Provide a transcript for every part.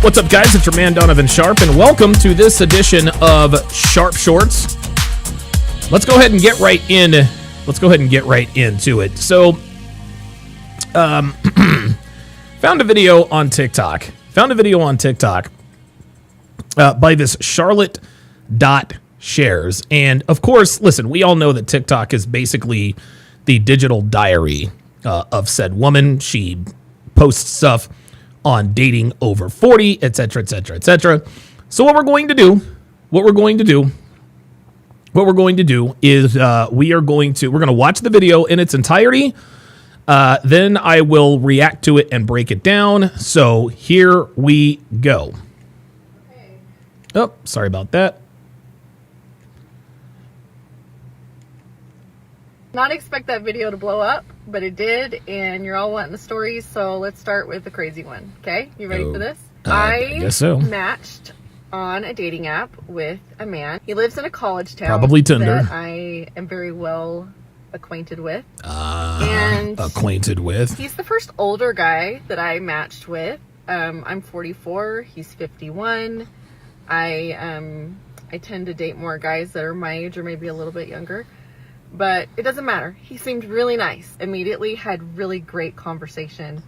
What's up, guys? It's your man Donovan Sharp, and welcome to this edition of Sharp Shorts. Let's go ahead and get right in. Let's go ahead and get right into it. So, found a video on TikTok. By this Charlotte Shares, and of course, listen. We all know that TikTok is basically the digital diary of said woman. She posts stuff on dating over 40, etc., etc., etc. So what we're going to do is we're going to watch the video in its entirety. Then I will react to it and break it down. So here we go. Okay. Oh, sorry about that. Not expect that video to blow up, but it did, and you're all wanting the stories, so let's start with the crazy one. Okay, you ready for this? I guess so. Matched on a dating app with a man. He lives in a college town. Probably Tinder. That I am very well acquainted with. He's the first older guy that I matched with. I'm 44. He's 51. I tend to date more guys that are my age or maybe a little bit younger. But it doesn't matter. He seemed really nice. Immediately had really great conversation.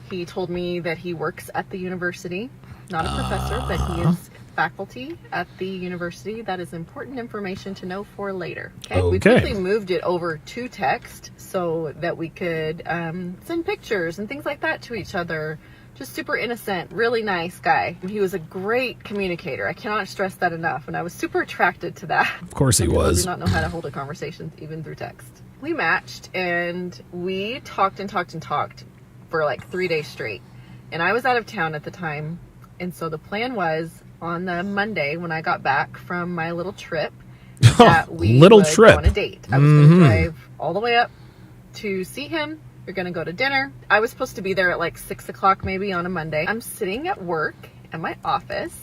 He told me that he works at the university. Not a professor, but he is faculty at the university. That is important information to know for later. Okay. We quickly moved it over to text so that we could send pictures and things like that to each other. Just super innocent, really nice guy. He was a great communicator. I cannot stress that enough. And I was super attracted to that. Of course he was. I did not know how to hold a conversation even through text. We matched and we talked for like 3 days straight. And I was out of town at the time. And so the plan was on the Monday when I got back from my little trip that we would go on a date. I was going to drive all the way up to see him. We're going to go to dinner. I was supposed to be there at like 6 o'clock maybe on a Monday. I'm sitting at work at my office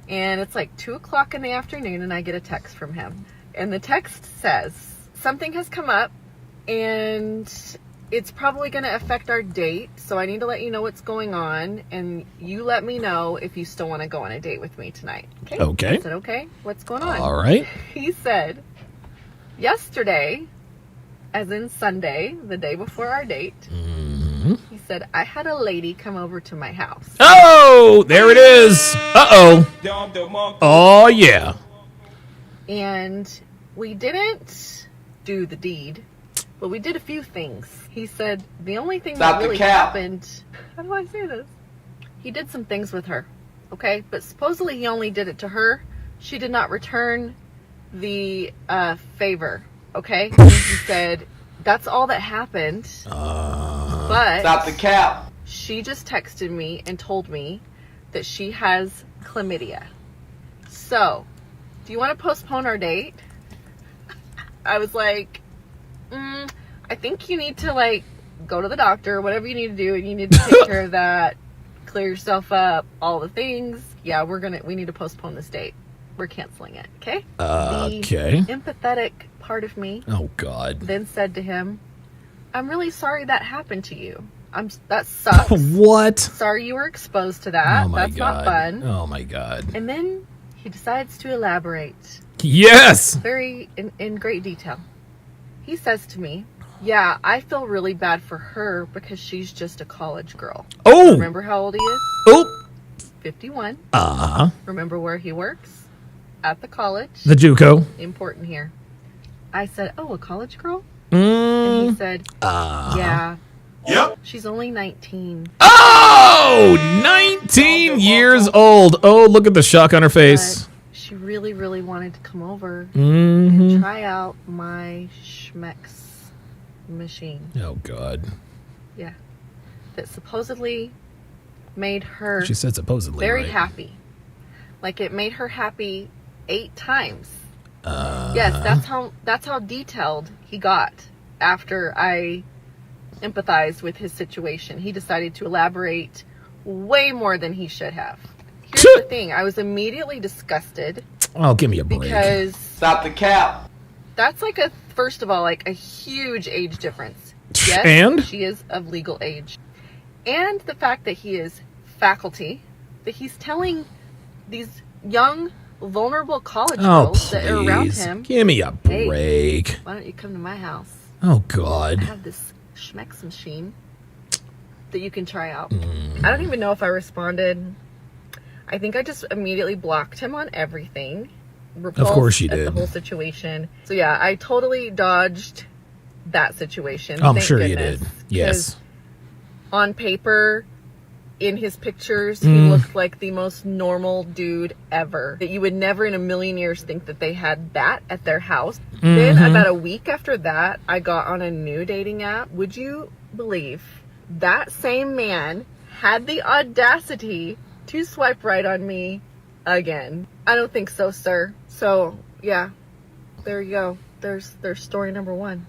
and it's like 2 o'clock in the afternoon and I get a text from him. And the text says, something has come up and it's probably going to affect our date. So I need to let you know what's going on and you let me know if you still want to go on a date with me tonight. Okay. I said, okay, what's going on? All right. He said, yesterday, as in Sunday, the day before our date, he said, I had a lady come over to my house. Oh, there it is. Uh-oh. Oh, yeah. And we didn't do the deed, but we did a few things. He said, the only thing that really happened, how do I say this? He did some things with her, okay? But supposedly he only did it to her. She did not return the favor. Okay, and he said that's all that happened. But stop the cap. She just texted me and told me that she has chlamydia. So, do you want to postpone our date? I was like, I think you need to like go to the doctor, whatever you need to do, and you need to take care of that, clear yourself up, all the things. Yeah, we need to postpone this date. We're canceling it, okay? Okay. The empathetic part of me, oh God, then said to him, I'm really sorry that happened to you. That sucks. What? Sorry you were exposed to that. Oh my That's God. not fun. Oh my God. And then he decides to elaborate. Yes. Very in great detail. He says to me, yeah, I feel really bad for her because she's just a college girl. Oh. Remember how old he is? Oh. 51. Uh-huh. Remember where he works? At the college. The JUCO. Important here. I said, oh, a college girl? And he said, yeah. Yep. She's only 19. Oh, 19 years old. Oh, look at the shock on her face. But she really, really wanted to come over and try out my Schmex machine. Oh, God. Yeah. That supposedly made her She said supposedly, very right? happy. Like it made her happy 8 times. Yes, that's how detailed he got after I empathized with his situation. He decided to elaborate way more than he should have. Here's the thing. I was immediately disgusted. Oh, give me a break. Because stop the cap. That's like first of all, like a huge age difference. Yes, and she is of legal age. And the fact that he is faculty that he's telling these young, vulnerable college Oh, girls that are around please. him, Give me a "Hey, break. why don't you come to my house? Oh, I God. have this Schmex machine that you can try out." I don't even know if I responded. I think I just immediately blocked him on everything. Of course you Repulsed at did. the whole situation. So yeah, I totally dodged that situation. I'm Thank sure goodness, you did. Yes. 'cause on paper, in his pictures, he looked like the most normal dude ever. That you would never in a million years think that they had that at their house. Then about a week after that, I got on a new dating app. Would you believe that same man had the audacity to swipe right on me again? I don't think so, sir. So yeah, there you go. There's story number one.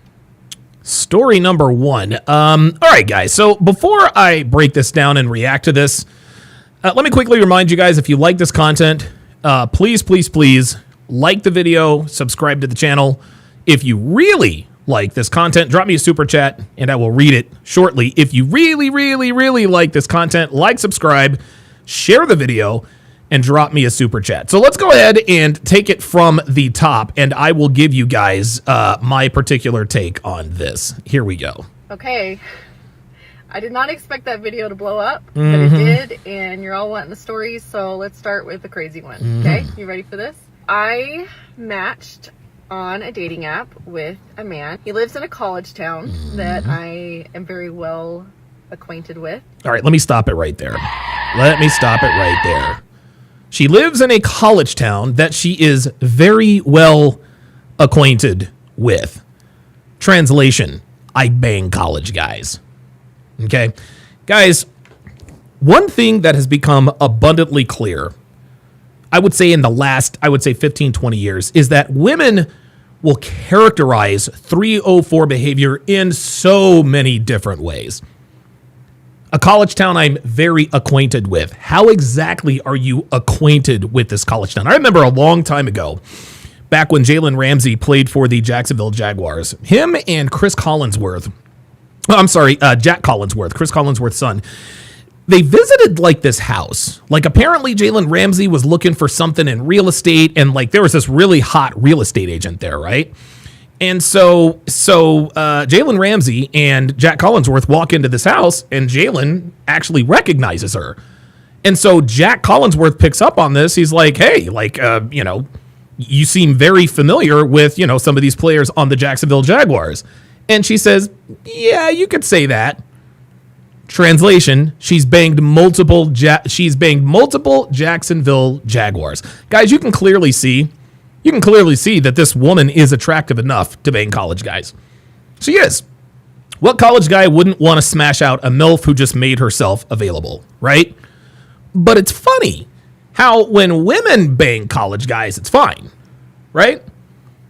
Story number one. All right, guys. So before I break this down and react to this, let me quickly remind you guys, if you like this content, please, please, please like the video, subscribe to the channel. If you really like this content, drop me a super chat and I will read it shortly. If you really, really, really like this content, like, subscribe, share the video, and drop me a super chat. So let's go ahead and take it from the top, and I will give you guys my particular take on this. Here we go. Okay. I did not expect that video to blow up, but it did, and you're all wanting the stories, so let's start with the crazy one. Okay? You ready for this? I matched on a dating app with a man. He lives in a college town that I am very well acquainted with. All right, let me stop it right there. Let me stop it right there. She lives in a college town that she is very well acquainted with. Translation, I bang college guys. Okay? Guys, one thing that has become abundantly clear, I would say in the last, 15, 20 years, is that women will characterize 304 behavior in so many different ways. A college town I'm very acquainted with. How exactly are you acquainted with this college town? I remember a long time ago, back when Jalen Ramsey played for the Jacksonville Jaguars, him and Jack Collinsworth, Chris Collinsworth's son, they visited like this house. Like apparently Jalen Ramsey was looking for something in real estate, and like there was this really hot real estate agent there, right? And so Jalen Ramsey and Jack Collinsworth walk into this house, and Jalen actually recognizes her. And so Jack Collinsworth picks up on this. He's like, hey, you seem very familiar with, some of these players on the Jacksonville Jaguars. And she says, yeah, you could say that. Translation, she's banged multiple Jacksonville Jaguars. Guys, you can clearly see that this woman is attractive enough to bang college guys. She is. What college guy wouldn't want to smash out a MILF who just made herself available, right? But it's funny how when women bang college guys, it's fine, right?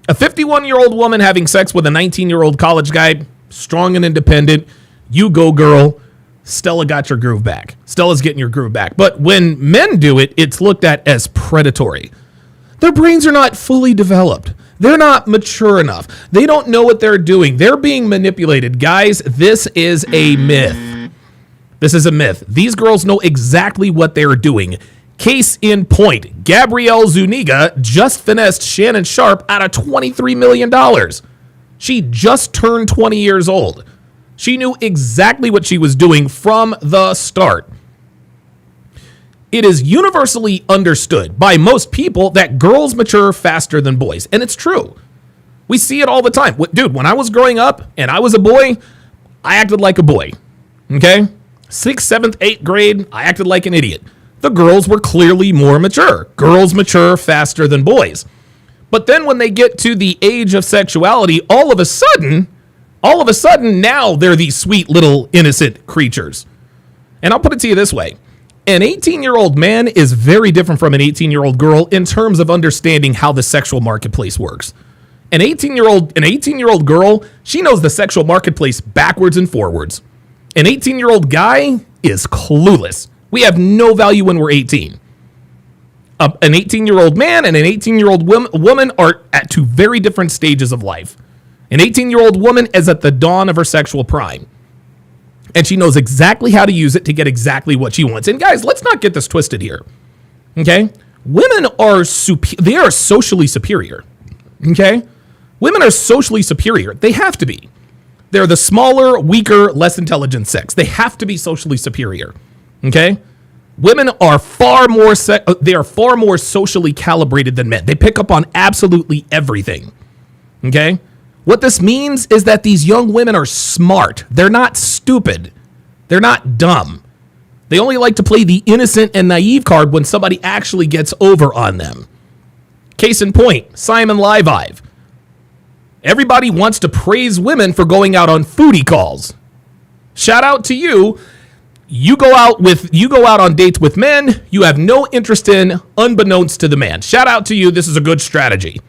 A 51-year-old woman having sex with a 19-year-old college guy, strong and independent, you go girl. Stella got your groove back. Stella's getting your groove back. But when men do it, it's looked at as predatory. Their brains are not fully developed. They're not mature enough. They don't know what they're doing. They're being manipulated. Guys, this is a myth. This is a myth. These girls know exactly what they're doing. Case in point, Gabrielle Zuniga just finessed Shannon Sharp out of $23 million. She just turned 20 years old. She knew exactly what she was doing from the start. It is universally understood by most people that girls mature faster than boys. And it's true. We see it all the time. Dude, when I was growing up and I was a boy, I acted like a boy. Okay? 6th, 7th, 8th grade, I acted like an idiot. The girls were clearly more mature. Girls mature faster than boys. But then when they get to the age of sexuality, all of a sudden, now they're these sweet little innocent creatures. And I'll put it to you this way. An 18-year-old man is very different from an 18-year-old girl in terms of understanding how the sexual marketplace works. An 18-year-old girl, she knows the sexual marketplace backwards and forwards. An 18-year-old guy is clueless. We have no value when we're 18. An 18-year-old man and an 18-year-old woman are at two very different stages of life. An 18-year-old woman is at the dawn of her sexual prime. And she knows exactly how to use it to get exactly what she wants. And guys, let's not get this twisted here. Okay? Women are they are socially superior. Okay? Women are socially superior. They have to be. They're the smaller, weaker, less intelligent sex. They have to be socially superior. Okay? Women are far more socially calibrated than men. They pick up on absolutely everything. Okay? What this means is that these young women are smart. They're not stupid. They're not dumb. They only like to play the innocent and naive card when somebody actually gets over on them. Case in point, Simon Live. Everybody wants to praise women for going out on foodie calls. Shout out to you. You go out on dates with men you have no interest in, unbeknownst to the man. Shout out to you. This is a good strategy.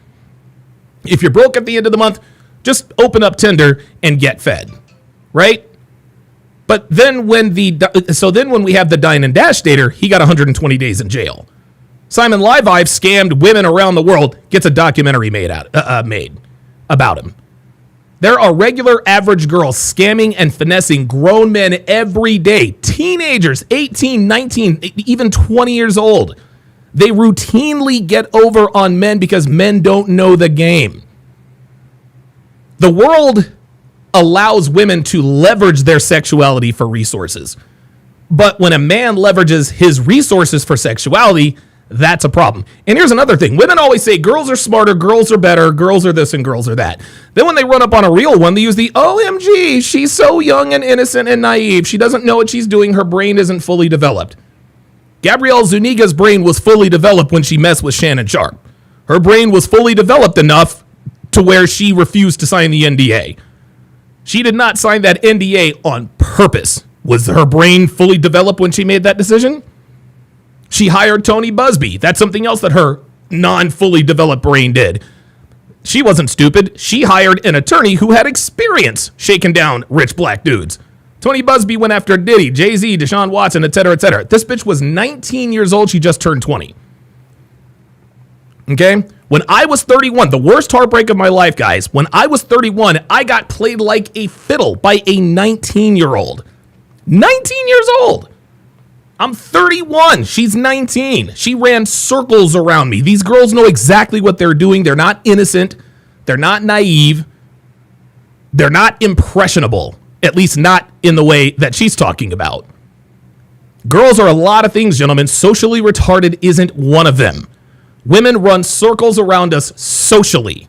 If you're broke at the end of the month, just open up Tinder and get fed, right? But then when we have the dine and dash dater, he got 120 days in jail. Simon Live scammed women around the world, gets a documentary made about him. There are regular average girls scamming and finessing grown men every day. Teenagers, 18, 19, even 20 years old. They routinely get over on men because men don't know the game. The world allows women to leverage their sexuality for resources. But when a man leverages his resources for sexuality, that's a problem. And here's another thing. Women always say girls are smarter, girls are better, girls are this and girls are that. Then when they run up on a real one, they use the OMG, she's so young and innocent and naive. She doesn't know what she's doing. Her brain isn't fully developed. Gabrielle Zuniga's brain was fully developed when she messed with Shannon Sharp. Her brain was fully developed enough to where she refused to sign the NDA. She did not sign that NDA on purpose. Was her brain fully developed when she made that decision? She hired Tony Busby. That's something else that her non-fully developed brain did. She wasn't stupid. She hired an attorney who had experience shaking down rich black dudes. Tony Busby went after Diddy, Jay-Z, Deshaun Watson, etc., etc. This bitch was 19 years old. She just turned 20. Okay? When I was 31, the worst heartbreak of my life, guys, when I was 31, I got played like a fiddle by a 19-year-old. 19 years old. I'm 31. She's 19. She ran circles around me. These girls know exactly what they're doing. They're not innocent. They're not naive. They're not impressionable, at least not in the way that she's talking about. Girls are a lot of things, gentlemen. Socially retarded isn't one of them. Women run circles around us socially,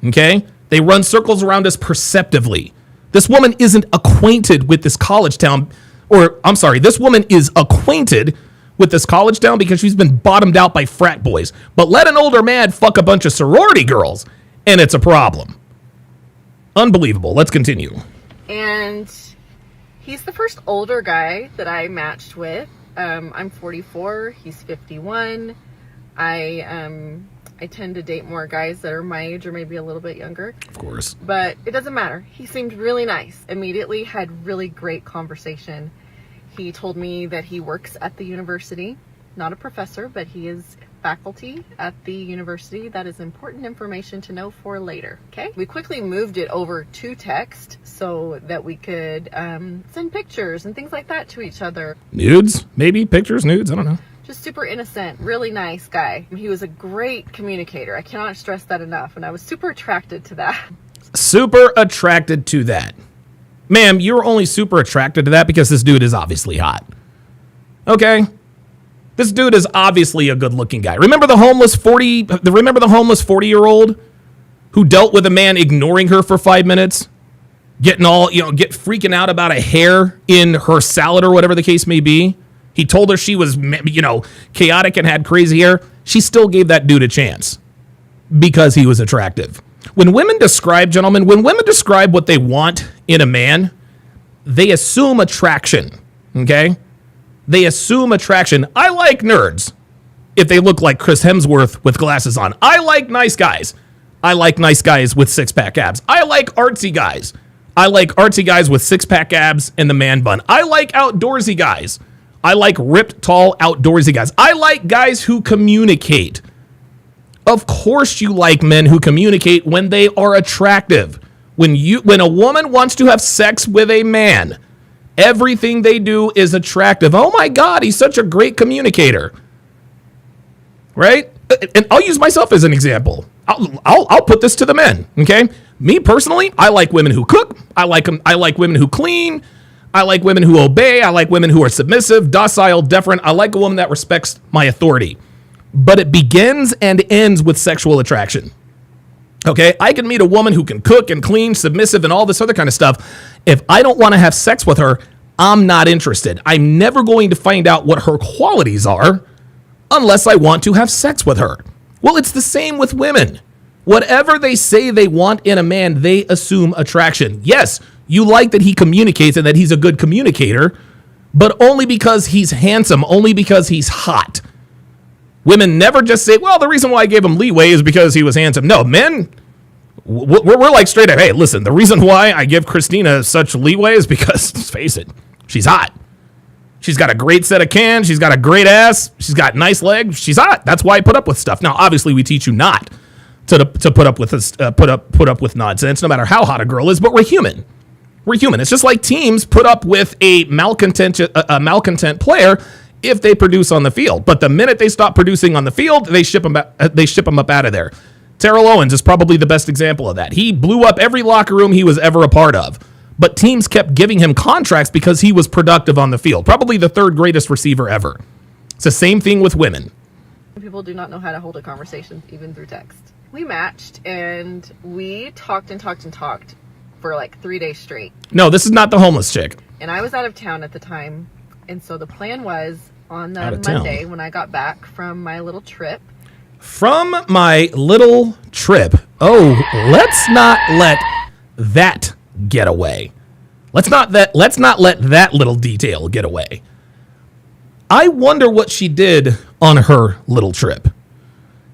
okay? They run circles around us perceptively. This woman isn't acquainted with this college town, this woman is acquainted with this college town because she's been bottomed out by frat boys. But let an older man fuck a bunch of sorority girls, and it's a problem. Unbelievable. Let's continue. And he's the first older guy that I matched with. I'm 44. He's 51. I tend to date more guys that are my age or maybe a little bit younger. Of course. But it doesn't matter. He seemed really nice. Immediately had really great conversation. He told me that he works at the university. Not a professor, but he is faculty at the university. That is important information to know for later. Okay? We quickly moved it over to text so that we could send pictures and things like that to each other. Nudes? Maybe? Pictures? Nudes? I don't know. Just super innocent, really nice guy. He was a great communicator. I cannot stress that enough. And I was super attracted to that. Super attracted to that. Ma'am, you're only super attracted to that because this dude is obviously hot. Okay? This dude is obviously a good-looking guy. Remember the homeless 40-year-old who dealt with a man ignoring her for 5 minutes? Get freaking out about a hair in her salad or whatever the case may be? He told her she was, chaotic and had crazy hair. She still gave that dude a chance because he was attractive. When women describe what they want in a man, they assume attraction, okay? They assume attraction. I like nerds if they look like Chris Hemsworth with glasses on. I like nice guys. I like nice guys with six-pack abs. I like artsy guys. I like artsy guys with six-pack abs and the man bun. I like outdoorsy guys. I like ripped, tall, outdoorsy guys. I like guys who communicate. Of course you like men who communicate when they are attractive. When a woman wants to have sex with a man, Everything they do is attractive. Oh my God, he's such a great communicator. Right? And I'll use myself as an example. I'll put this to the men. Okay. Me personally, I like women who cook. I like women who clean. I like women who obey. I like women who are submissive, docile, deferent. I like a woman that respects my authority. But it begins and ends with sexual attraction. Okay, I can meet a woman who can cook and clean, submissive, and all this other kind of stuff. If I don't want to have sex with her, I'm not interested. I'm never going to find out what her qualities are unless I want to have sex with her. Well, it's the same with women. Whatever they say they want in a man, they assume attraction. Yes, you like that he communicates and that he's a good communicator, but only because he's handsome, only because he's hot. Women never just say, well, the reason why I gave him leeway is because he was handsome. No, men, we're like straight up, hey, listen, the reason why I give Christina such leeway is because, let's face it, she's hot. She's got a great set of cans. She's got a great ass. She's got nice legs. She's hot. That's why I put up with stuff. Now, obviously, we teach you not to put up with this, put up with nonsense, no matter how hot a girl is. But we're human. We're human. It's just like teams put up with a malcontent player if they produce on the field. But the minute they stop producing on the field, they ship them up out of there. Terrell Owens is probably the best example of that. He blew up every locker room he was ever a part of. But teams kept giving him contracts because he was productive on the field. Probably the third greatest receiver ever. It's the same thing with women. People do not know how to hold a conversation, even through text. We matched, and we talked and talked and talked for like 3 days straight. No, this is not the homeless chick. And I was out of town at the time. And so the plan was on the Monday when I got back from my little trip. From my little trip. Oh, let's not let that get away. Let's not let that little detail get away. I wonder what she did on her little trip.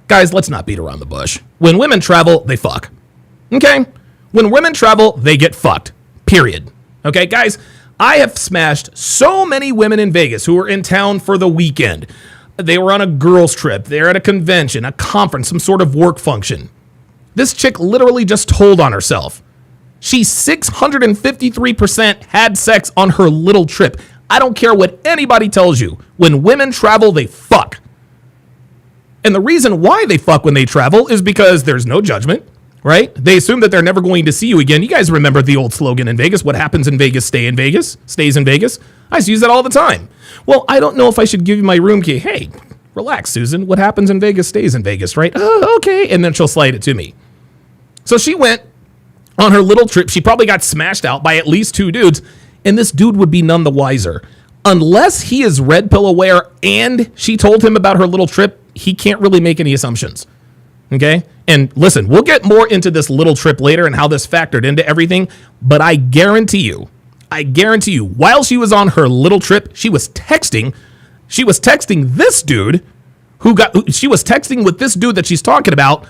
Guys, let's not beat around the bush. When women travel, they fuck. Okay? When women travel, they get fucked. Period. Okay, guys, I have smashed so many women in Vegas who were in town for the weekend. They were on a girls' trip. They're at a convention, a conference, some sort of work function. This chick literally just told on herself. She 653% had sex on her little trip. I don't care what anybody tells you. When women travel, they fuck. And the reason why they fuck when they travel is because there's no judgment, right? They assume that they're never going to see you again. You guys remember the old slogan in Vegas, what happens in Vegas, stays in Vegas. I used to use that all the time. Well, I don't know if I should give you my room key. Hey, relax, Susan. What happens in Vegas stays in Vegas, right? Oh, okay. And then she'll slide it to me. So she went on her little trip. She probably got smashed out by at least 2 dudes. And this dude would be none the wiser. Unless he is red pill aware and she told him about her little trip, he can't really make any assumptions. Okay? And listen, we'll get more into this little trip later and how this factored into everything. But I guarantee you, while she was on her little trip, she was texting this dude she was texting with this dude that she's talking about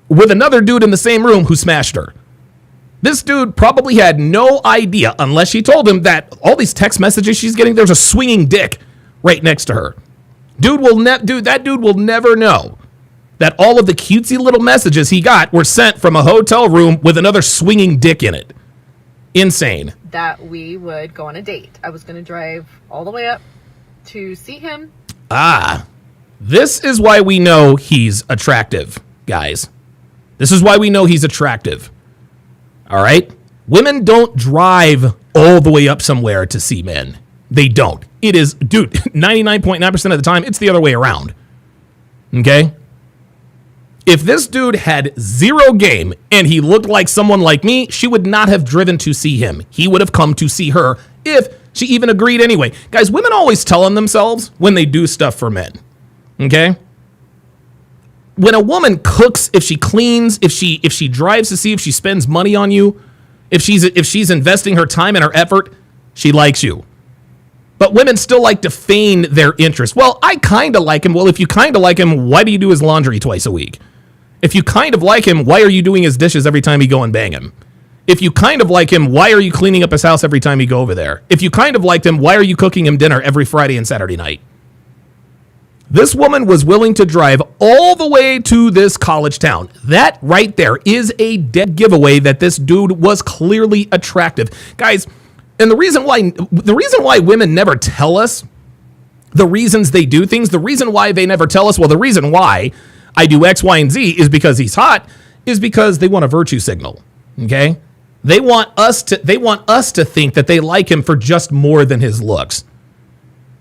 with another dude in the same room who smashed her. This dude probably had no idea, unless she told him, that all these text messages she's getting, there's a swinging dick right next to her. That dude will never know that all of the cutesy little messages he got were sent from a hotel room with another swinging dick in it. Insane. That we would go on a date. I was going to drive all the way up to see him. This is why we know he's attractive, guys. This is why we know he's attractive. All right? Women don't drive all the way up somewhere to see men. They don't. It is, dude, 99.9% of the time, it's the other way around. Okay? If this dude had zero game and he looked like someone like me, she would not have driven to see him. He would have come to see her if she even agreed anyway. Guys, women always tell on themselves when they do stuff for men. Okay? When a woman cooks, if she cleans, if she drives to see if she spends money on you, if she's investing her time and her effort, she likes you. But women still like to feign their interest. Well, I kind of like him. Well, if you kind of like him, why do you do his laundry twice a week? If you kind of like him, why are you doing his dishes every time you go and bang him? If you kind of like him, why are you cleaning up his house every time you go over there? If you kind of liked him, why are you cooking him dinner every Friday and Saturday night? This woman was willing to drive all the way to this college town. That right there is a dead giveaway that this dude was clearly attractive. Guys, And the reason why women never tell us the reasons they do things, the reason why they never tell us, well, the reason why I do X, Y, and Z is because he's hot, is because they want a virtue signal. Okay? They want us to think that they like him for just more than his looks.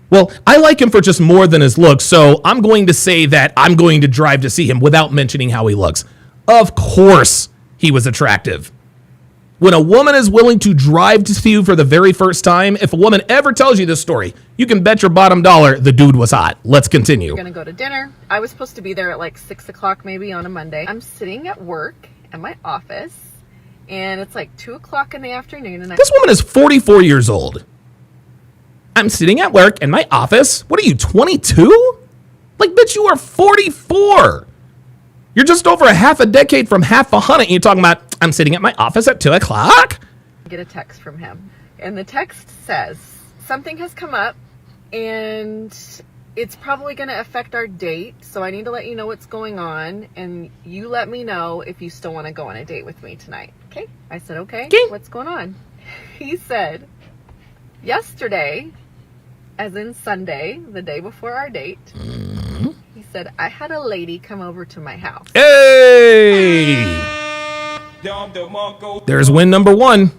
Well, I like him for just more than his looks, so I'm going to say that I'm going to drive to see him without mentioning how he looks. Of course he was attractive. When a woman is willing to drive to see you for the very first time, if a woman ever tells you this story, you can bet your bottom dollar the dude was hot. Let's continue. We're going to go to dinner. I was supposed to be there at like 6 o'clock maybe on a Monday. I'm sitting at work at my office, and it's like 2 o'clock in the afternoon. And this woman is 44 years old. I'm sitting at work in my office. What are you, 22? Like, bitch, you are 44. You're just over a half a decade from half a hundred, and you're talking about, I'm sitting at my office at 2 o'clock? I get a text from him, and the text says, something has come up, and it's probably going to affect our date, so I need to let you know what's going on, and you let me know if you still want to go on a date with me tonight. Okay? I said, okay. What's going on? He said, yesterday, as in Sunday, the day before our date, he said, I had a lady come over to my house. Hey! There's win number one.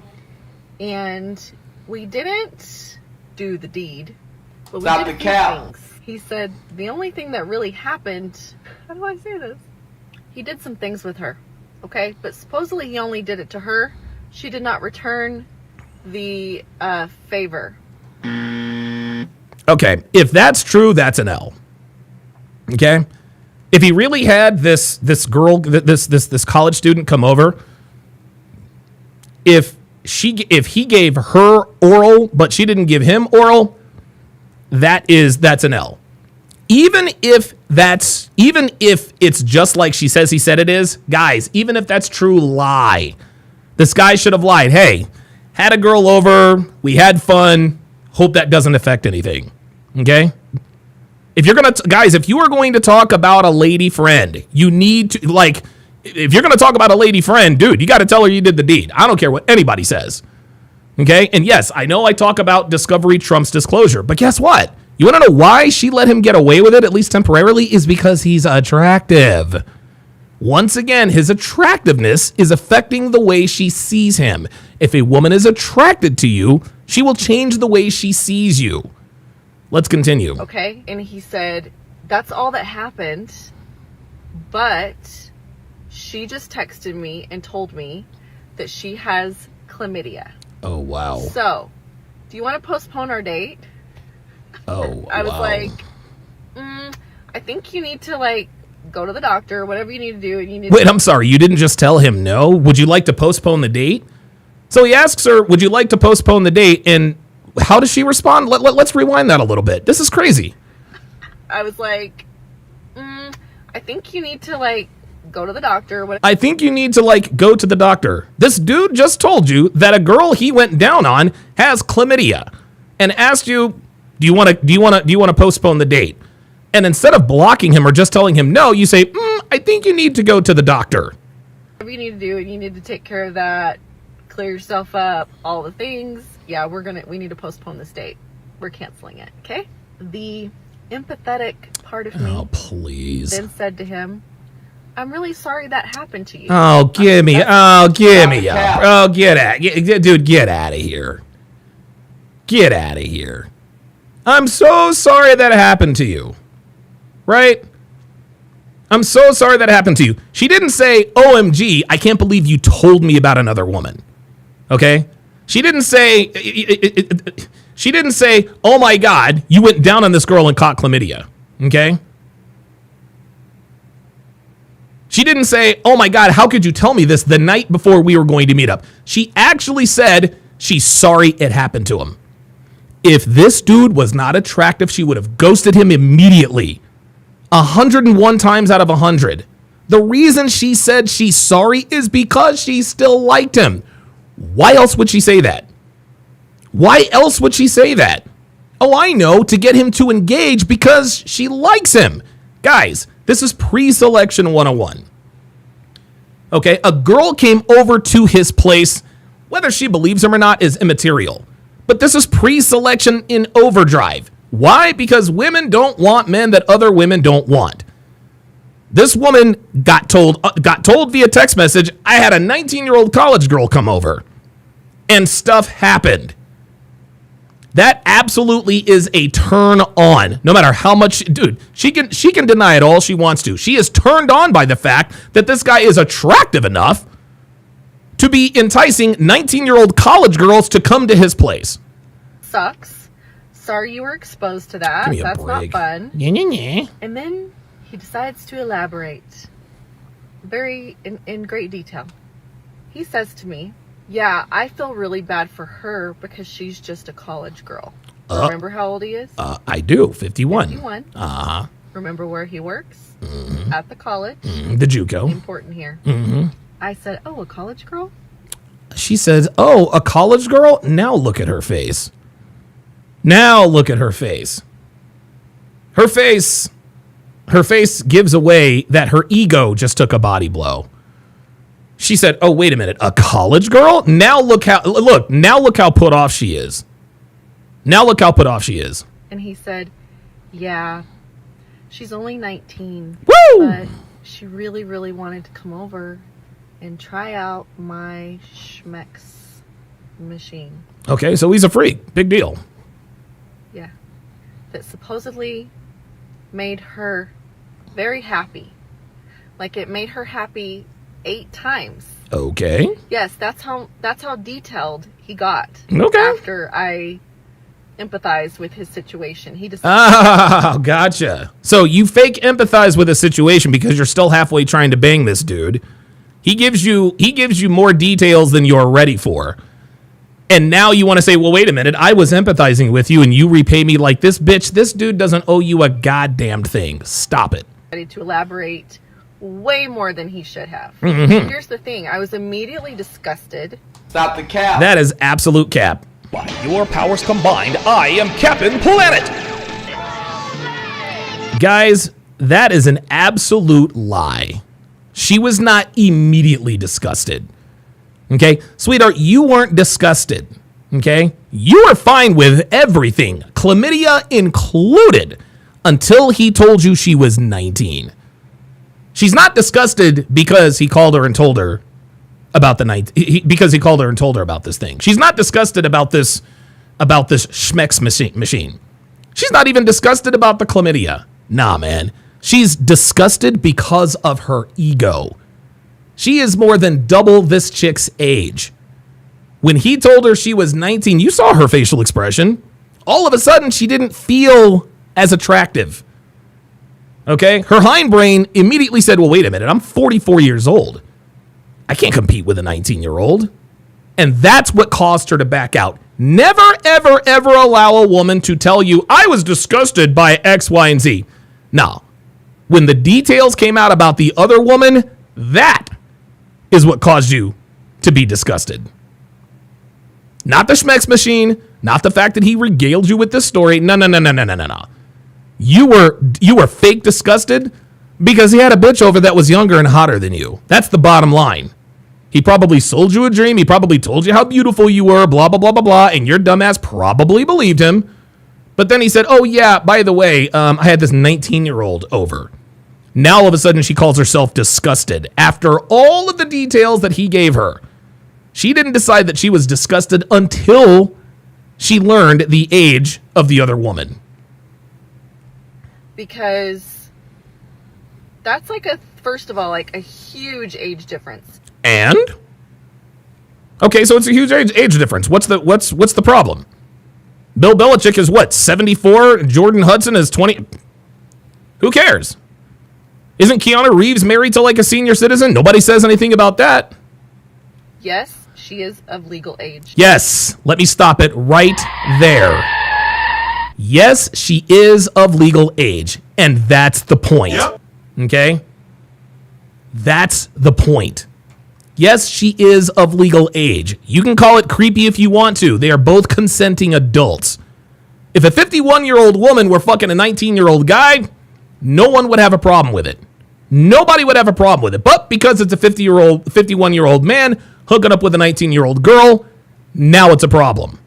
And we didn't do the deed, but we Stop did the a few cap. things. He said the only thing that really happened, how do I say this? He did some things with her, okay? But supposedly he only did it to her. She did not return the favor. Okay, if that's true, that's an L. Okay? If he really had this girl, this college student come over, if he gave her oral, but she didn't give him oral, that's an L. Even if it's just like she says he said it is, guys, even if that's true, lie. This guy should have lied. Hey, had a girl over, we had fun, hope that doesn't affect anything. Okay? If you're if you are going to talk about a lady friend, you need to, like, if you're going to talk about a lady friend, dude, you got to tell her you did the deed. I don't care what anybody says. Okay? And yes, I know I talk about discovery trumps disclosure, but guess what? You want to know why she let him get away with it, at least temporarily, is because he's attractive. Once again, his attractiveness is affecting the way she sees him. If a woman is attracted to you, she will change the way she sees you. Let's continue. Okay, and he said, that's all that happened, but she just texted me and told me that she has chlamydia. Oh, wow. So, do you want to postpone our date? Oh, I was wow. like, I think you need to, like, go to the doctor, whatever you need to do. And you need Wait, I'm sorry, you didn't just tell him no? Would you like to postpone the date? So he asks her, would you like to postpone the date? And how does she respond? Let's rewind that a little bit. This is crazy. I was like, I think you need to, like, go to the doctor. I think you need to, like, go to the doctor. This dude just told you that a girl he went down on has chlamydia and asked you, do you want to postpone the date? And instead of blocking him or just telling him no, you say, I think you need to go to the doctor. Whatever you need to do, and you need to take care of that, clear yourself up, all the things. Yeah, we need to postpone this date. We're canceling it, okay? The empathetic part of me Oh, please. then said to him, I'm really sorry that happened to you. Oh, give me up. Oh, get out of here. Get out of here. I'm so sorry that happened to you. Right? I'm so sorry that happened to you. She didn't say, OMG, I can't believe you told me about another woman. Okay? She didn't say, oh my God, you went down on this girl and caught chlamydia. Okay? She didn't say, oh my God, how could you tell me this the night before we were going to meet up? She actually said she's sorry it happened to him. If this dude was not attractive, she would have ghosted him immediately. 101 times out of 100. The reason she said she's sorry is because she still liked him. Why else would she say that? Why else would she say that? Oh, I know, to get him to engage because she likes him. Guys, this is pre-selection 101. Okay, a girl came over to his place. Whether she believes him or not is immaterial. But this is pre-selection in overdrive. Why? Because women don't want men that other women don't want. This woman got told via text message, I had a 19-year-old college girl come over. And stuff happened. That absolutely is a turn on. No matter how much, dude, she can deny it all she wants to. She is turned on by the fact that this guy is attractive enough to be enticing 19-year-old college girls to come to his place. Sucks. Sorry you were exposed to that. Give me a That's break. not fun. Yeah. And then he decides to elaborate very in great detail. He says to me, yeah, I feel really bad for her because she's just a college girl. Remember how old he is? I do. 51. 51. Uh-huh. Remember where he works? At the college. The JUCO. Important here. I said, oh, a college girl? She says, oh, a college girl? Now look at her face. Now look at her face. Her face gives away that her ego just took a body blow. She said, oh, wait a minute, a college girl? Now look how put off she is. Now look how put off she is. And he said, yeah, she's only 19. Woo! But she really, really wanted to come over and try out my Schmex machine. Okay, so he's a freak. Big deal. Yeah. That supposedly made her very happy. Like it made her happy 8 times. Okay. Yes, that's how detailed he got. Okay. After I empathized with his situation. He decided. Oh, gotcha. So you fake empathize with a situation because you're still halfway trying to bang this dude. He gives you more details than you're ready for. And now you want to say, well, wait a minute, I was empathizing with you and you repay me like this, bitch. This dude doesn't owe you a goddamn thing. Stop it. To elaborate way more than he should have. Here's the thing. I was immediately disgusted. Stop the cap. That is absolute cap. By your powers combined, I am Captain Planet! Guys, that is an absolute lie. She was not immediately disgusted. Okay? Sweetheart, you weren't disgusted. Okay? You were fine with everything, chlamydia included, until he told you she was 19. She's not disgusted because he called her and told her about the night, because he called her and told her about this thing. She's not disgusted about this Schmex machine. She's not even disgusted about the chlamydia. Nah, man. She's disgusted because of her ego. She is more than double this chick's age. When he told her she was 19, you saw her facial expression. All of a sudden, she didn't feel as attractive. Okay? Her hindbrain immediately said, well, wait a minute, I'm 44 years old. I can't compete with a 19-year-old. And that's what caused her to back out. Never, ever, ever allow a woman to tell you, I was disgusted by X, Y, and Z. No. When the details came out about the other woman, that is what caused you to be disgusted. Not the Schmex machine, not the fact that he regaled you with this story. No. You were fake disgusted because he had a bitch over that was younger and hotter than you. That's the bottom line. He probably sold you a dream. He probably told you how beautiful you were, blah, blah, blah, blah, blah, and your dumbass probably believed him. But then he said, oh, yeah, by the way, I had this 19-year-old over. Now, all of a sudden, she calls herself disgusted after all of the details that he gave her. She didn't decide that she was disgusted until she learned the age of the other woman. Because that's first of all, a huge age difference. And? Okay, so it's a huge age difference. What's the problem? Bill Belichick is what, 74? Jordan Hudson is 20? Who cares? Isn't Keanu Reeves married to a senior citizen? Nobody says anything about that. Yes, she is of legal age. Yes, let me stop it right there. Yes, she is of legal age, and that's the point. Yep. Okay? That's the point. Yes, she is of legal age. You can call it creepy if you want to. They are both consenting adults. If a 51-year-old woman were fucking a 19-year-old guy, no one would have a problem with it. Nobody would have a problem with it. But because it's a 51-year-old man hooking up with a 19-year-old girl, now it's a problem.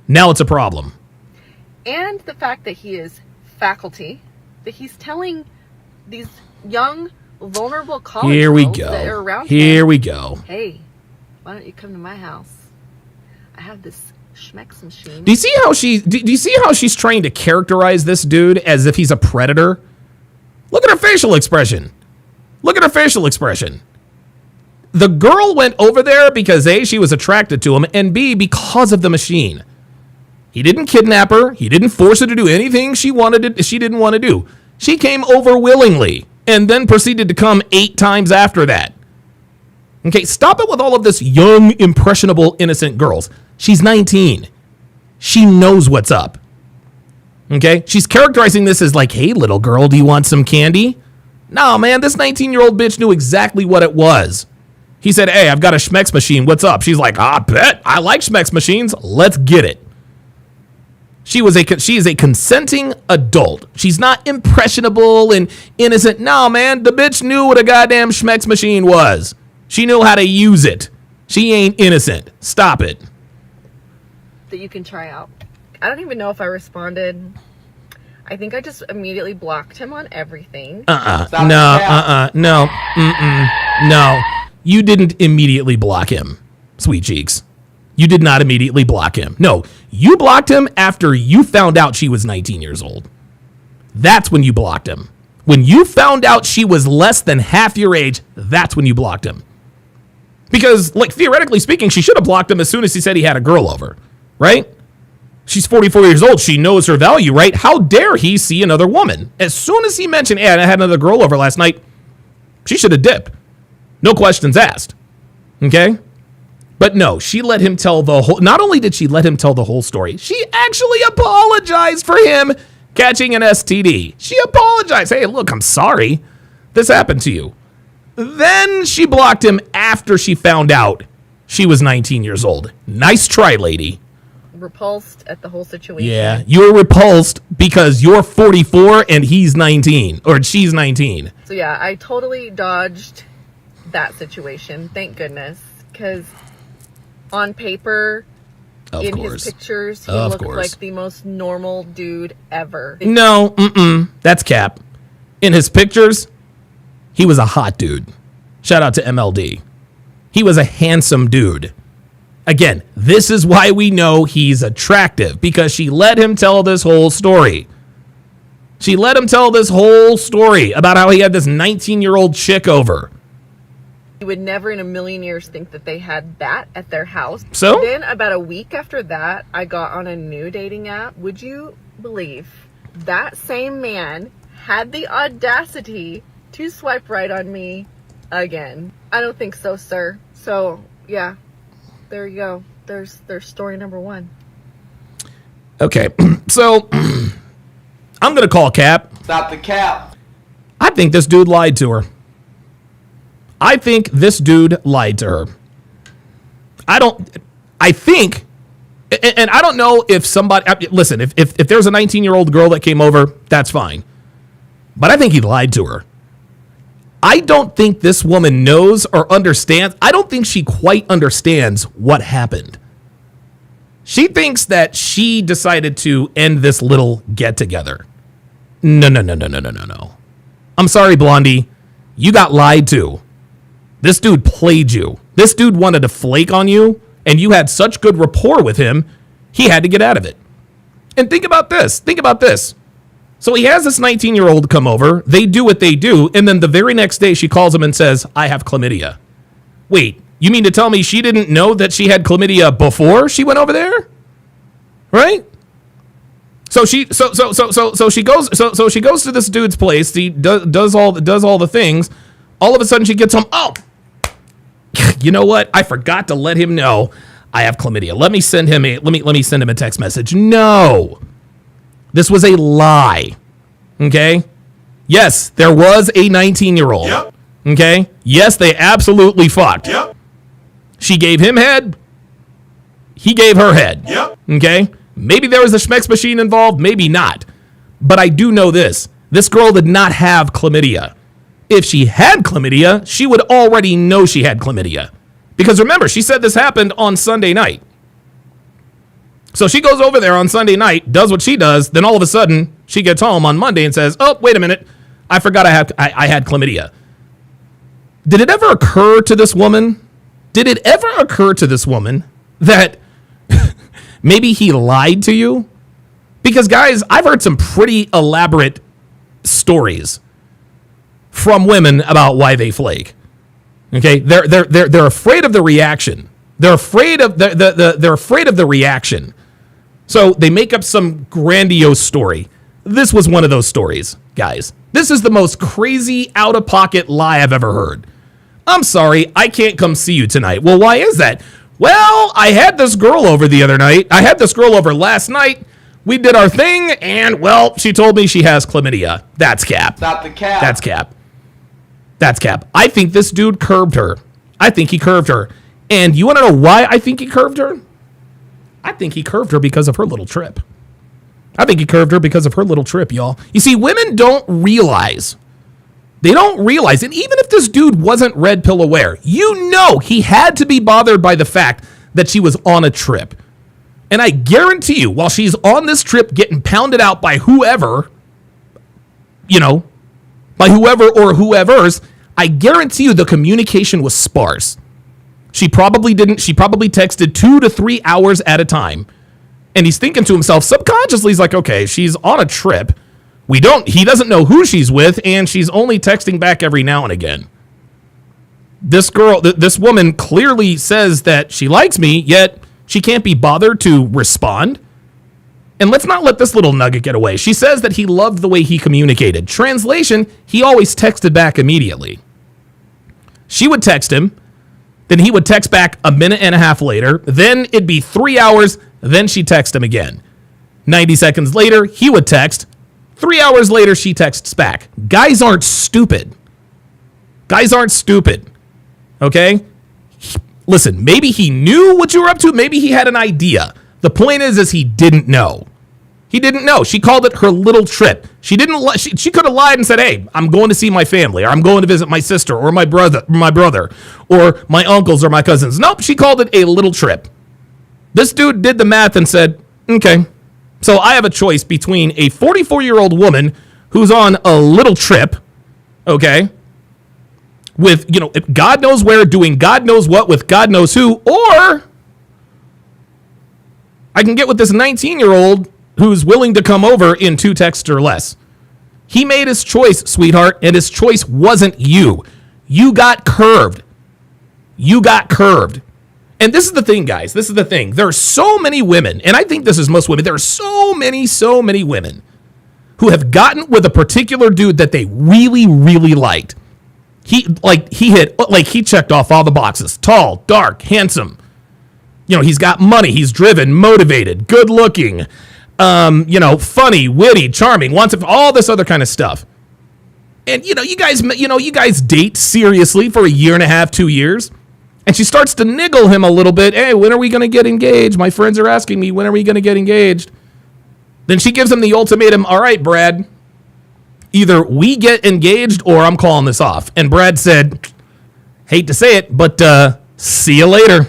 Now it's a problem. And the fact that he is faculty, that he's telling these young, vulnerable college girls that are around Here him, we go. hey, why don't you come to my house? I have this schmex machine. Do you see how she's trying to characterize this dude as if he's a predator? Look at her facial expression. Look at her facial expression. The girl went over there because A, she was attracted to him, and B, because of the machine. He didn't kidnap her. He didn't force her to do anything she didn't want to do. She came over willingly and then proceeded to come 8 times after that. Okay, stop it with all of this young, impressionable, innocent girls. She's 19. She knows what's up. Okay? She's characterizing this as like, hey, little girl, do you want some candy? No, man, this 19-year-old bitch knew exactly what it was. He said, hey, I've got a schmex machine. What's up? She's like, I bet. I like schmex machines. Let's get it. She is a consenting adult. She's not impressionable and innocent. No, man, the bitch knew what a goddamn schmex machine was. She knew how to use it. She ain't innocent. Stop it. That you can try out. I don't even know if I responded. I think I just immediately blocked him on everything. No. You didn't immediately block him, sweet cheeks. You did not immediately block him. No, you blocked him after you found out she was 19 years old. That's when you blocked him. When you found out she was less than half your age, that's when you blocked him. Because, like, theoretically speaking, she should have blocked him as soon as he said he had a girl over, right? She's 44 years old. She knows her value, right? How dare he see another woman? As soon as he mentioned, hey, I had another girl over last night, she should have dipped. No questions asked. Okay? But no, she let him tell the whole, not only did she let him tell the whole story, she actually apologized for him catching an STD. She apologized. Hey, look, I'm sorry this happened to you. Then she blocked him after she found out she was 19 years old. Nice try, lady. Repulsed at the whole situation. Yeah, you were repulsed because you're 44 and he's 19, or she's 19. So yeah, I totally dodged that situation. Thank goodness. Because on paper, his pictures, he looked like the most normal dude ever. No, that's cap. In his pictures, he was a hot dude. Shout out to MLD. He was a handsome dude. Again, this is why we know he's attractive, because she let him tell this whole story. She let him tell this whole story about how he had this 19-year-old chick over. You would never in a million years think that they had that at their house. So? Then about a week after that, I got on a new dating app. Would you believe that same man had the audacity to swipe right on me again? I don't think so, sir. So, yeah. There you go. There's story number 1. Okay, so I'm going to call cap. Stop the cap. I think this dude lied to her. I think this dude lied to her. I think, and I don't know if somebody, listen, if there's a 19-year-old girl that came over, that's fine. But I think he lied to her. I don't think this woman knows or understands. I don't think she quite understands what happened. She thinks that she decided to end this little get-together. No. I'm sorry, Blondie. You got lied to. This dude played you. This dude wanted to flake on you, and you had such good rapport with him, he had to get out of it. And think about this. So he has this 19-year-old come over. They do what they do. And then the very next day, she calls him and says, I have chlamydia. Wait, you mean to tell me she didn't know that she had chlamydia before she went over there? Right? So she goes to this dude's place. He does all the things. All of a sudden she gets home. Oh, you know what? I forgot to let him know I have chlamydia. Let me send him a text message. No. This was a lie, okay? Yes, there was a 19-year-old, Yep. Okay? Yes, they absolutely fucked. Yep. She gave him head. He gave her head, Yep. Okay? Maybe there was a schmex machine involved, maybe not. But I do know this. This girl did not have chlamydia. If she had chlamydia, she would already know she had chlamydia. Because remember, she said this happened on Sunday night. So she goes over there on Sunday night, does what she does. Then all of a sudden, she gets home on Monday and says, oh, wait a minute. I forgot I had chlamydia. Did it ever occur to this woman? That maybe he lied to you? Because, guys, I've heard some pretty elaborate stories from women about why they flake. Okay? They're afraid of the reaction. They're afraid of they're afraid of the reaction. So they make up some grandiose story. This was one of those stories, guys. This is the most crazy out-of-pocket lie I've ever heard. I'm sorry, I can't come see you tonight. Well, why is that? Well, I had this girl over the other night. I had this girl over last night. We did our thing, and, well, she told me she has chlamydia. That's cap. Stop the cap. That's cap. That's cap. I think this dude curved her. I think he curved her. And you want to know why I think he curved her? I think he curved her because of her little trip. I think he curved her because of her little trip, y'all. You see, women don't realize. They don't realize. And even if this dude wasn't red pill aware, you know he had to be bothered by the fact that she was on a trip. And I guarantee you, while she's on this trip getting pounded out by whoever, by whoever or whoever's, I guarantee you the communication was sparse. She probably texted 2 to 3 hours at a time. And he's thinking to himself, subconsciously, he's like, okay, she's on a trip. He doesn't know who she's with, and she's only texting back every now and again. This woman clearly says that she likes me, yet she can't be bothered to respond. And let's not let this little nugget get away. She says that he loved the way he communicated. Translation, he always texted back immediately. She would text him. Then he would text back a minute and a half later. Then it'd be 3 hours. Then she'd text him again. 90 seconds later, he would text. 3 hours later, she texts back. Guys aren't stupid. Okay? Listen, maybe he knew what you were up to. Maybe he had an idea. The point is he didn't know. He didn't know. She called it her little trip. She didn't. She could have lied and said, "Hey, I'm going to see my family, or I'm going to visit my sister, or my brother, or my uncles, or my cousins." Nope. She called it a little trip. This dude did the math and said, "Okay, so I have a choice between a 44-year-old woman who's on a little trip, okay, with God knows where, doing God knows what with God knows who, or I can get with this 19-year-old." Who's willing to come over in 2 texts or less. He made his choice, sweetheart, and his choice wasn't you. You got curved. And this is the thing, guys. This is the thing. There are so many women, and I think this is most women. There are so many women who have gotten with a particular dude that they really, really liked. He checked off all the boxes. Tall, dark, handsome. He's got money. He's driven, motivated, good looking. Funny, witty, charming, wants all this other kind of stuff. And, you guys date seriously for 1.5 years, 2 years. And she starts to niggle him a little bit. Hey, when are we going to get engaged? My friends are asking me, when are we going to get engaged? Then she gives him the ultimatum. All right, Brad, either we get engaged or I'm calling this off. And Brad said, hate to say it, but see you later.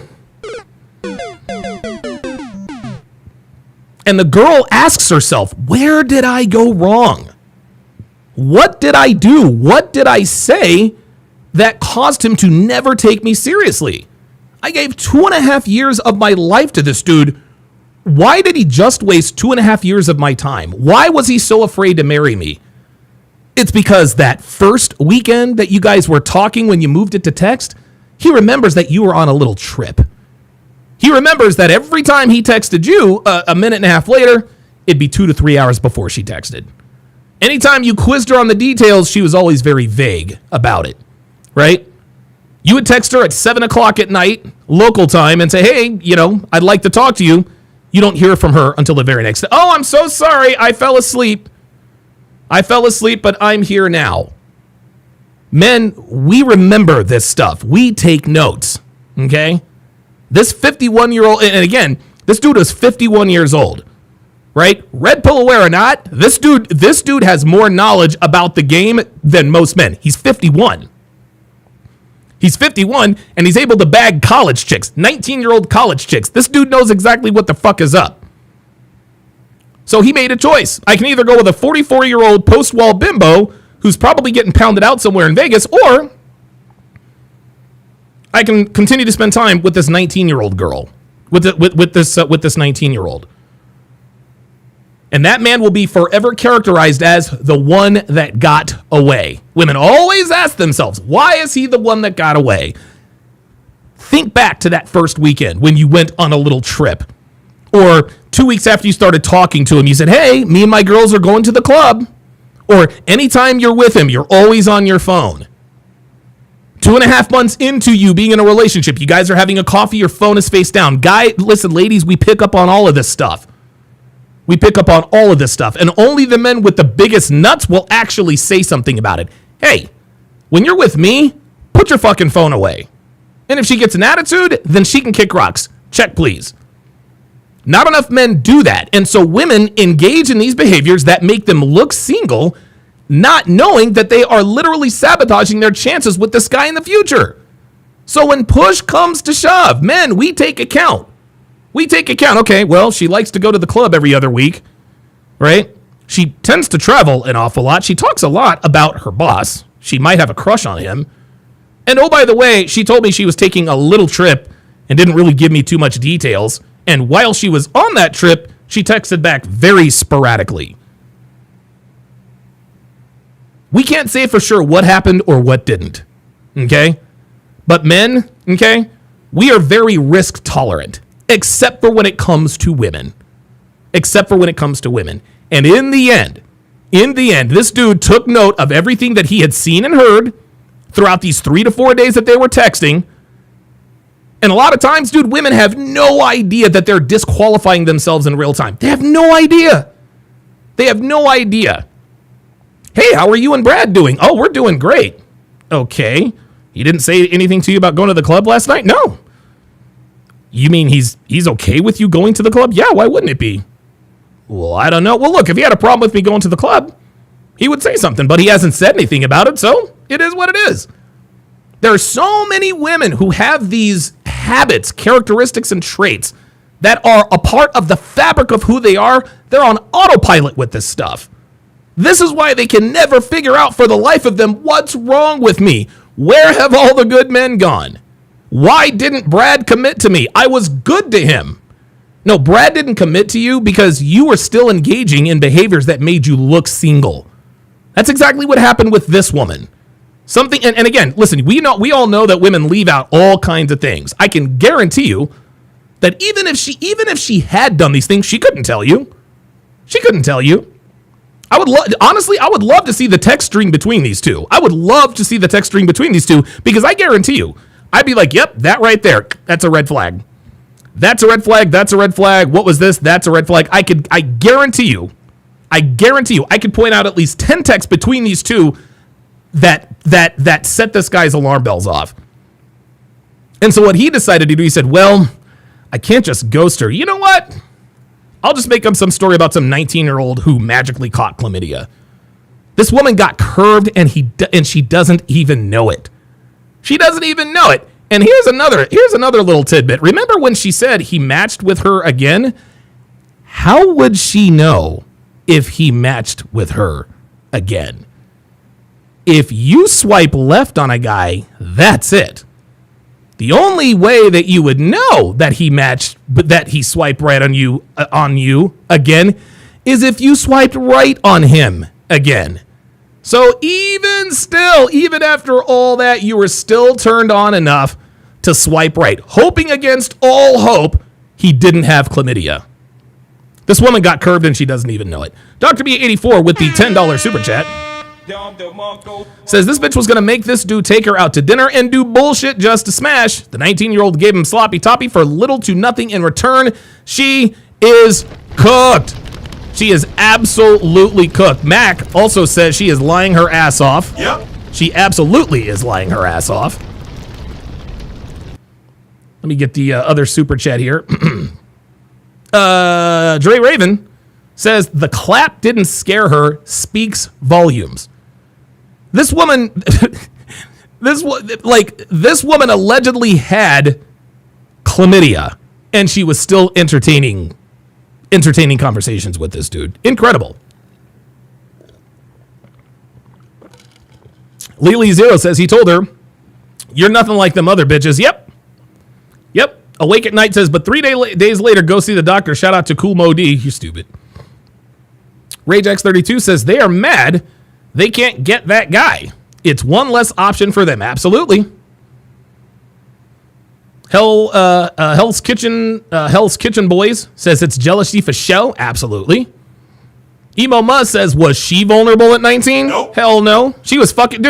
And the girl asks herself, where did I go wrong? What did I do? What did I say that caused him to never take me seriously? I gave 2.5 years of my life to this dude. Why did he just waste 2.5 years of my time? Why was he so afraid to marry me? It's because that first weekend that you guys were talking when you moved it to text, he remembers that you were on a little trip. He remembers that every time he texted you, a minute and a half later, it'd be 2 to 3 hours before she texted. Anytime you quizzed her on the details, she was always very vague about it, right? You would text her at 7 o'clock at night, local time, and say, hey, I'd like to talk to you. You don't hear from her until the very next day. Oh, I'm so sorry. I fell asleep, but I'm here now. Men, we remember this stuff. We take notes, okay? This 51-year-old, and again, this dude is 51 years old, right? Red pill aware or not, this dude has more knowledge about the game than most men. He's 51. He's 51, and he's able to bag college chicks, 19-year-old college chicks. This dude knows exactly what the fuck is up. So he made a choice. I can either go with a 44-year-old post-wall bimbo who's probably getting pounded out somewhere in Vegas, or I can continue to spend time with this 19-year-old girl, with this 19-year-old. And that man will be forever characterized as the one that got away. Women always ask themselves, why is he the one that got away? Think back to that first weekend when you went on a little trip. Or 2 weeks after you started talking to him, you said, hey, me and my girls are going to the club. Or anytime you're with him, you're always on your phone. 2.5 months into you being in a relationship, you guys are having a coffee, your phone is face down. Listen, ladies, we pick up on all of this stuff. We pick up on all of this stuff. And only the men with the biggest nuts will actually say something about it. Hey, when you're with me, put your fucking phone away. And if she gets an attitude, then she can kick rocks. Check, please. Not enough men do that. And so women engage in these behaviors that make them look single, not knowing that they are literally sabotaging their chances with this guy in the future. So when push comes to shove, men, we take account. We take account. Okay, well, she likes to go to the club every other week, right? She tends to travel an awful lot. She talks a lot about her boss. She might have a crush on him. And oh, by the way, she told me she was taking a little trip and didn't really give me too much details. And while she was on that trip, she texted back very sporadically. We can't say for sure what happened or what didn't, okay? But men, okay, we are very risk tolerant, except for when it comes to women. Except for when it comes to women. And in the end, this dude took note of everything that he had seen and heard throughout these 3 to 4 days that they were texting. And a lot of times, dude, women have no idea that they're disqualifying themselves in real time. They have no idea. They have no idea. Hey, how are you and Brad doing? Oh, we're doing great. Okay. He didn't say anything to you about going to the club last night? No. You mean he's okay with you going to the club? Yeah, why wouldn't it be? Well, I don't know. Well, look, if he had a problem with me going to the club, he would say something, but he hasn't said anything about it, so it is what it is. There are so many women who have these habits, characteristics, and traits that are a part of the fabric of who they are. They're on autopilot with this stuff. This is why they can never figure out for the life of them, what's wrong with me? Where have all the good men gone? Why didn't Brad commit to me? I was good to him. No, Brad didn't commit to you because you were still engaging in behaviors that made you look single. That's exactly what happened with this woman. Something, and again, listen, we all know that women leave out all kinds of things. I can guarantee you that even if she had done these things, she couldn't tell you. She couldn't tell you. I would love to see the text string between these two. I would love to see the text string between these two, because I guarantee you, I'd be like, yep, that right there, that's a red flag. That's a red flag. That's a red flag. What was this? That's a red flag. I guarantee you, I could point out at least 10 texts between these two that set this guy's alarm bells off. And so what he decided to do, he said, well, I can't just ghost her. You know what? I'll just make up some story about some 19-year-old who magically caught chlamydia. This woman got curved, and she doesn't even know it. She doesn't even know it. And here's another little tidbit. Remember when she said he matched with her again? How would she know if he matched with her again? If you swipe left on a guy, that's it. The only way that you would know that he matched, but that he swiped right on you again, is if you swiped right on him again. So even after all that, you were still turned on enough to swipe right, hoping against all hope he didn't have chlamydia. This woman got curved and she doesn't even know it. Dr. B84 with the $10 super chat says this bitch was going to make this dude take her out to dinner and do bullshit just to smash. The 19-year-old gave him sloppy toppy for little to nothing in return. She is cooked. She is absolutely cooked. Mac also says she is lying her ass off. Yep. She absolutely is lying her ass off. Let me get the other super chat here. Dre Raven says the clap didn't scare her, speaks volumes. This woman, this woman allegedly had chlamydia, and she was still entertaining entertaining conversations with this dude. Incredible. Lily Zero says he told her, "You're nothing like them other bitches." Yep. Awake at Night says, "But 3 days later, go see the doctor." Shout out to Cool Mo D. You stupid. RageX32 says they are mad they can't get that guy. It's one less option for them. Absolutely. Hell's Kitchen Boys says it's jealousy for show. Absolutely. Emo Muzz says, was she vulnerable at 19? Nope. Hell no. She was fucking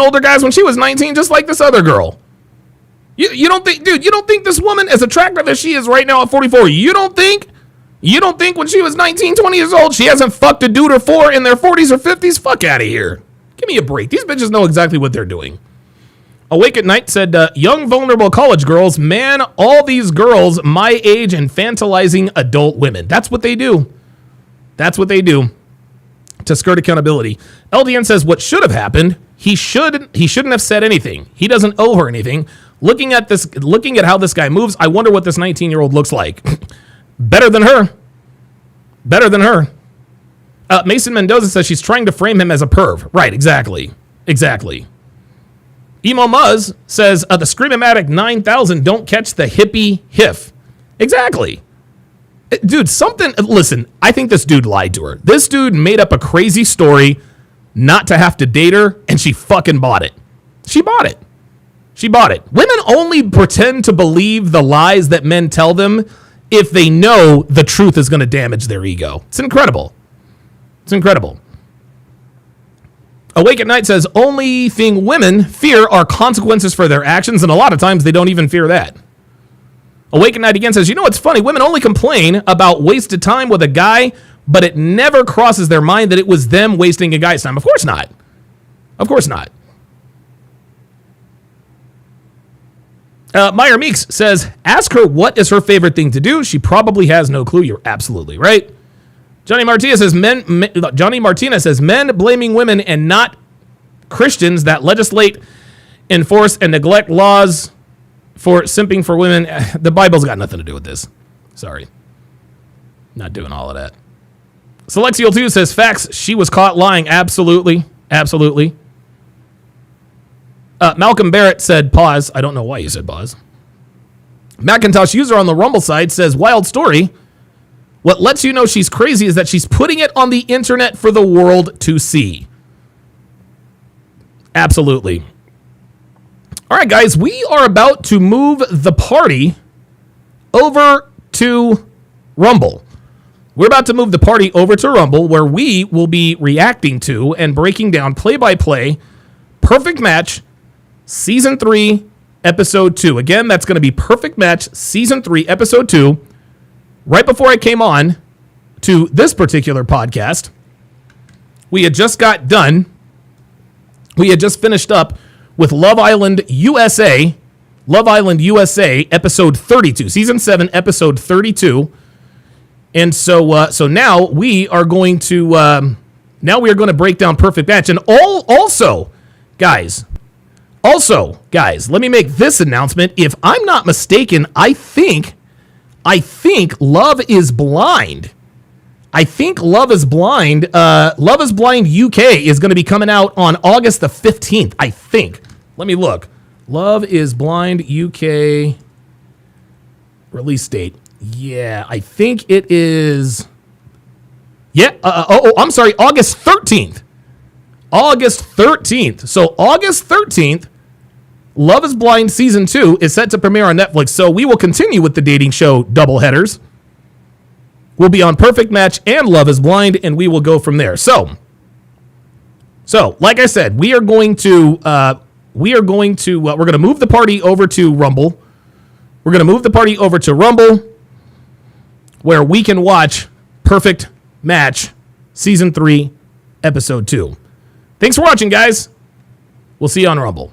older guys when she was 19, just like this other girl. You don't think this woman, as attractive as she is right now at 44, you don't think when she was 19, 20 years old, she hasn't fucked a dude or four in their 40s or 50s? Fuck out of here. Give me a break. These bitches know exactly what they're doing. Awake at Night said, young, vulnerable college girls, man, all these girls my age infantilizing adult women. That's what they do. That's what they do to skirt accountability. LDN says what should have happened, he shouldn't have said anything. He doesn't owe her anything. Looking at how this guy moves, I wonder what this 19-year-old looks like. Better than her. Mason Mendoza says she's trying to frame him as a perv. Right, exactly. Emo Muzz says the Scream-O-Matic 9000 don't catch the hippie hiff. Exactly. Dude, listen, I think this dude lied to her. This dude made up a crazy story not to have to date her, and she fucking bought it. She bought it. Women only pretend to believe the lies that men tell them if they know the truth is going to damage their ego. It's incredible. Awake at Night says, only thing women fear are consequences for their actions, and a lot of times they don't even fear that. Awake at Night again says, you know what's funny? Women only complain about wasted time with a guy, but it never crosses their mind that it was them wasting a guy's time. Of course not. Meyer Meeks says, ask her what is her favorite thing to do. She probably has no clue. You're absolutely right. Johnny Martinez says, men blaming women and not Christians that legislate, enforce, and neglect laws for simping for women. The Bible's got nothing to do with this. Sorry. Not doing all of that. Selexial 2 says, facts, she was caught lying. Absolutely. Malcolm Barrett said, pause. I don't know why you said pause. Macintosh user on the Rumble side says, wild story. What lets you know she's crazy is that she's putting it on the internet for the world to see. Absolutely. All right, guys, we are about to move the party over to Rumble. We're about to move the party over to Rumble, where we will be reacting to and breaking down play-by-play Perfect Match Season 3, Episode 2. Again, that's going to be Perfect Match Season 3, Episode 2. Right before I came on to this particular podcast, we had just finished up with Love Island USA, Episode 32, Season 7, Episode 32. And so now we are going to break down Perfect Match. And also, guys, let me make this announcement. If I'm not mistaken, I think Love is Blind. Love is Blind UK is going to be coming out on August the 15th, I think. Let me look. Love is Blind UK release date. Yeah, I think it is. Yeah. I'm sorry. August 13th. So August 13th, Love is Blind Season 2 is set to premiere on Netflix. So we will continue with the dating show doubleheaders. We'll be on Perfect Match and Love is Blind, and we will go from there. So like I said, we're going to move the party over to Rumble. We're going to move the party over to Rumble, where we can watch Perfect Match Season 3, Episode 2. Thanks for watching, guys. We'll see you on Rumble.